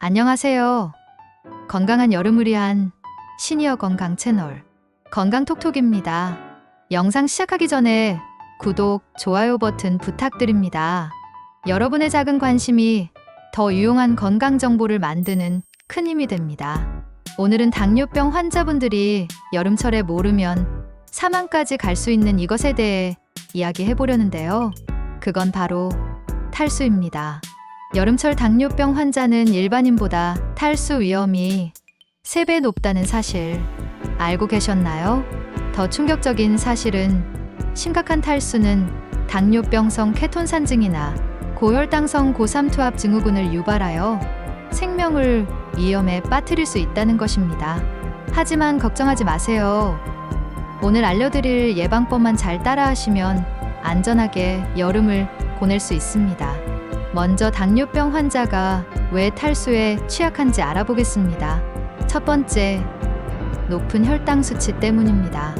안녕하세요. 건강한 여름을 위한 시니어 건강 채널 건강톡톡입니다. 영상 시작하기 전에 구독, 좋아요 버튼 부탁드립니다. 여러분의 작은 관심이 더 유용한 건강 정보를 만드는 큰 힘이 됩니다. 오늘은 당뇨병 환자분들이 여름철에 모르면 사망까지 갈 수 있는 이것에 대해 이야기해 보려는데요. 그건 바로 탈수입니다. 여름철 당뇨병 환자는 일반인보다 탈수 위험이 3배 높다는 사실 알고 계셨나요? 더 충격적인 사실은 심각한 탈수는 당뇨병성 케톤산증이나 고혈당성 고삼투압 증후군을 유발하여 생명을 위험에 빠뜨릴 수 있다는 것입니다. 하지만 걱정하지 마세요. 오늘 알려드릴 예방법만 잘 따라하시면 안전하게 여름을 보낼 수 있습니다. 먼저 당뇨병 환자가 왜 탈수에 취약한지 알아보겠습니다. 첫 번째, 높은 혈당 수치 때문입니다.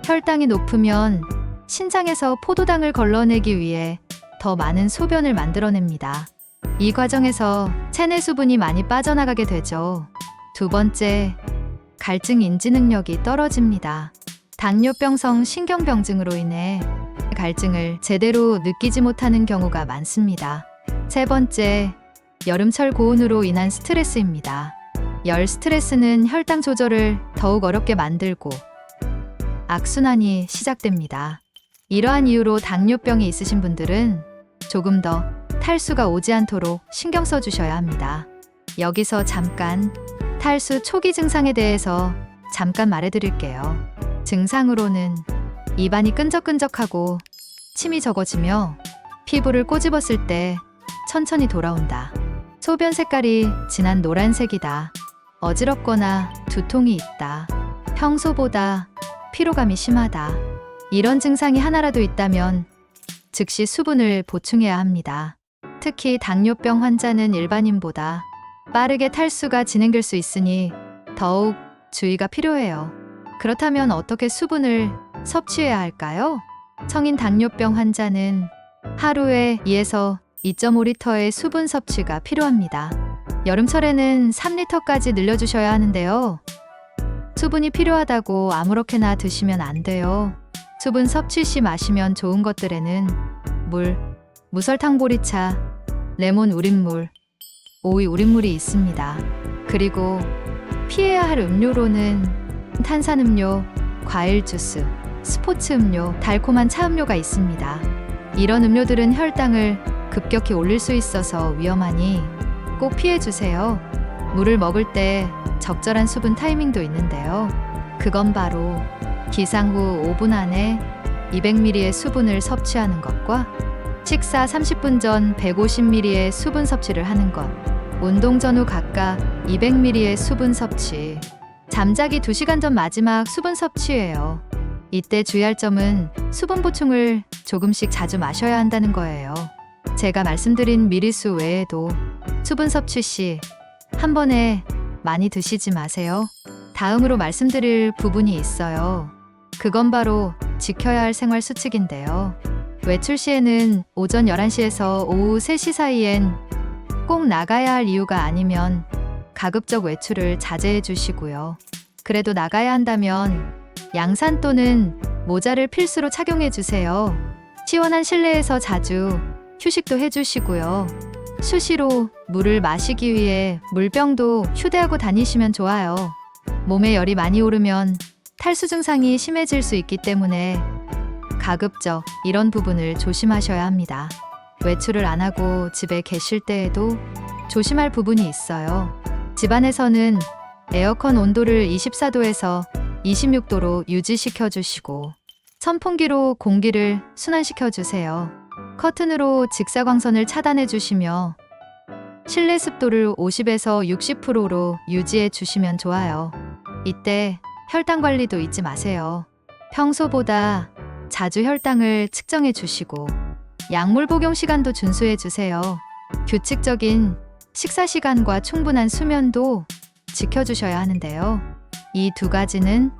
혈당이 높으면 신장에서 포도당을 걸러내기 위해 더 많은 소변을 만들어냅니다. 이 과정에서 체내 수분이 많이 빠져나가게 되죠. 두 번째, 갈증 인지 능력이 떨어집니다. 당뇨병성 신경병증으로 인해 갈증을 제대로 느끼지 못하는 경우가 많습니다. 세 번째, 여름철 고온으로 인한 스트레스입니다. 열 스트레스는 혈당 조절을 더욱 어렵게 만들고 악순환이 시작됩니다. 이러한 이유로 당뇨병이 있으신 분들은 조금 더 탈수가 오지 않도록 신경 써주셔야 합니다. 여기서 잠깐 탈수 초기 증상에 대해서 잠깐 말해드릴게요. 증상으로는 입안이 끈적끈적하고 침이 적어지며 피부를 꼬집었을 때 천천히 돌아온다. 소변 색깔이 진한 노란색이다. 어지럽거나 두통이 있다. 평소보다 피로감이 심하다. 이런 증상이 하나라도 있다면 즉시 수분을 보충해야 합니다. 특히 당뇨병 환자는 일반인보다 빠르게 탈수가 진행될 수 있으니 더욱 주의가 필요해요. 그렇다면 어떻게 수분을 섭취해야 할까요? 성인 당뇨병 환자는 하루에 2에서 2.5리터의 수분 섭취가 필요합니다. 여름철에는 3리터까지 늘려주셔야 하는데요. 수분이 필요하다고 아무렇게나 드시면 안 돼요. 수분 섭취 시 마시면 좋은 것들에는 물, 무설탕 보리차, 레몬 우린물, 오이 우린물이 있습니다. 그리고 피해야 할 음료로는 탄산음료, 과일 주스, 스포츠 음료, 달콤한 차 음료가 있습니다. 이런 음료들은 혈당을 급격히 올릴 수 있어서 위험하니 꼭 피해주세요. 물을 먹을 때 적절한 수분 타이밍도 있는데요. 그건 바로 기상 후 5분 안에 200ml의 수분을 섭취하는 것과 식사 30분 전 150ml의 수분 섭취를 하는 것, 운동 전후 각각 200ml의 수분 섭취, 잠자기 2시간 전 마지막 수분 섭취예요. 이때 주의할 점은 수분 보충을 조금씩 자주 마셔야 한다는 거예요. 제가 말씀드린 미리수 외에도 수분 섭취 시 한 번에 많이 드시지 마세요. 다음으로 말씀드릴 부분이 있어요. 그건 바로 지켜야 할 생활 수칙인데요. 외출 시에는 오전 11시에서 오후 3시 사이엔 꼭 나가야 할 이유가 아니면 가급적 외출을 자제해 주시고요. 그래도 나가야 한다면 양산 또는 모자를 필수로 착용해 주세요. 시원한 실내에서 자주 휴식도 해주시고요. 수시로 물을 마시기 위해 물병도 휴대하고 다니시면 좋아요. 몸에 열이 많이 오르면 탈수 증상이 심해질 수 있기 때문에 가급적 이런 부분을 조심하셔야 합니다. 외출을 안 하고 집에 계실 때에도 조심할 부분이 있어요. 집안에서는 에어컨 온도를 24도에서 26도로 유지시켜 주시고 선풍기로 공기를 순환시켜 주세요. 커튼으로 직사광선을 차단해 주시며 실내 습도를 50에서 60%로 유지해 주시면 좋아요. 이때 혈당 관리도 잊지 마세요. 평소보다 자주 혈당을 측정해 주시고 약물 복용 시간도 준수해 주세요. 규칙적인 식사 시간과 충분한 수면도 지켜주셔야 하는데요. 이 2가지는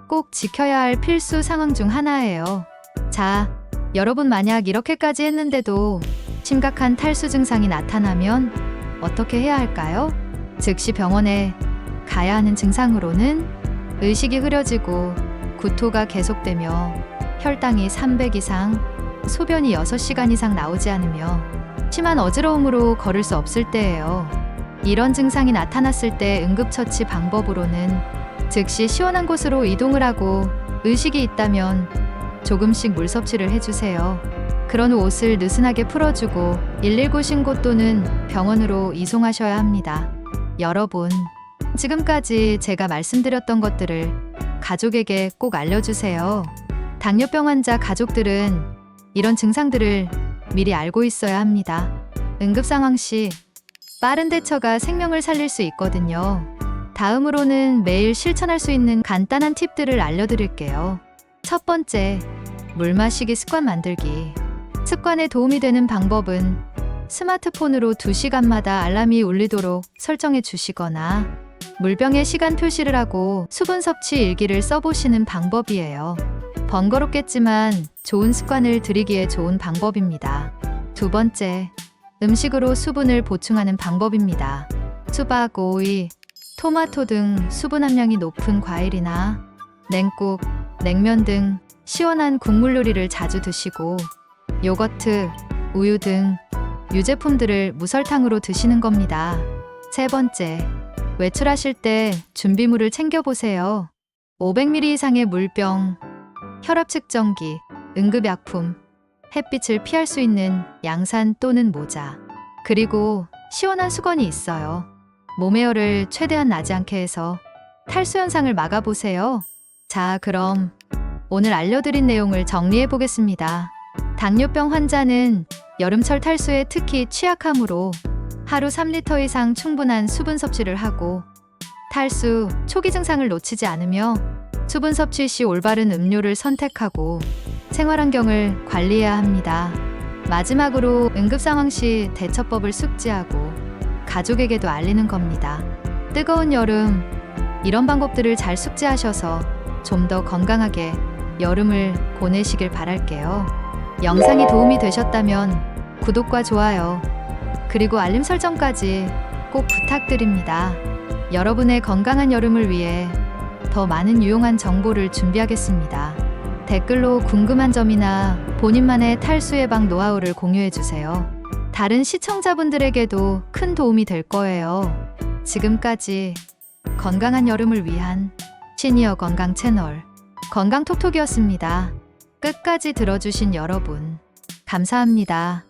꼭 지켜야 할 필수 상황 중 하나예요. 자, 여러분 만약 이렇게까지 했는데도 심각한 탈수 증상이 나타나면 어떻게 해야 할까요? 즉시 병원에 가야 하는 증상으로는 의식이 흐려지고 구토가 계속되며 혈당이 300 이상, 소변이 6시간 이상 나오지 않으며 심한 어지러움으로 걸을 수 없을 때예요. 이런 증상이 나타났을 때 응급처치 방법으로는 즉시 시원한 곳으로 이동을 하고 의식이 있다면 조금씩 물 섭취를 해주세요. 그런 후 옷을 느슨하게 풀어주고 119 신고 또는 병원으로 이송하셔야 합니다. 여러분, 지금까지 제가 말씀드렸던 것들을 가족에게 꼭 알려주세요. 당뇨병 환자 가족들은 이런 증상들을 미리 알고 있어야 합니다. 응급 상황 시 빠른 대처가 생명을 살릴 수 있거든요. 다음으로는 매일 실천할 수 있는 간단한 팁들을 알려드릴게요. 첫 번째, 물 마시기 습관 만들기. 습관에 도움이 되는 방법은 스마트폰으로 2시간마다 알람이 울리도록 설정해 주시거나 물병에 시간 표시를 하고 수분 섭취 일기를 써보시는 방법이에요. 번거롭겠지만 좋은 습관을 들이기에 좋은 방법입니다. 두 번째, 음식으로 수분을 보충하는 방법입니다. 수박, 오이, 토마토 등 수분 함량이 높은 과일이나 냉국, 냉면 등 시원한 국물 요리를 자주 드시고 요거트, 우유 등 유제품들을 무설탕으로 드시는 겁니다. 세 번째, 외출하실 때 준비물을 챙겨보세요. 500ml 이상의 물병, 혈압 측정기, 응급약품, 햇빛을 피할 수 있는 양산 또는 모자, 그리고 시원한 수건이 있어요. 몸의 열을 최대한 나지 않게 해서 탈수 현상을 막아보세요. 자, 그럼 오늘 알려드린 내용을 정리해 보겠습니다. 당뇨병 환자는 여름철 탈수에 특히 취약하므로 하루 3리터 이상 충분한 수분 섭취를 하고 탈수 초기 증상을 놓치지 않으며 수분 섭취 시 올바른 음료를 선택하고 생활 환경을 관리해야 합니다. 마지막으로 응급 상황 시 대처법을 숙지하고 가족에게도 알리는 겁니다. 뜨거운 여름, 이런 방법들을 잘 숙지하셔서 좀 더 건강하게 여름을 보내시길 바랄게요. 영상이 도움이 되셨다면 구독과 좋아요, 그리고 알림 설정까지 꼭 부탁드립니다. 여러분의 건강한 여름을 위해 더 많은 유용한 정보를 준비하겠습니다. 댓글로 궁금한 점이나 본인만의 탈수 예방 노하우를 공유해주세요. 다른 시청자분들에게도 큰 도움이 될 거예요. 지금까지 건강한 여름을 위한 시니어 건강 채널 건강톡톡이었습니다. 끝까지 들어주신 여러분, 감사합니다.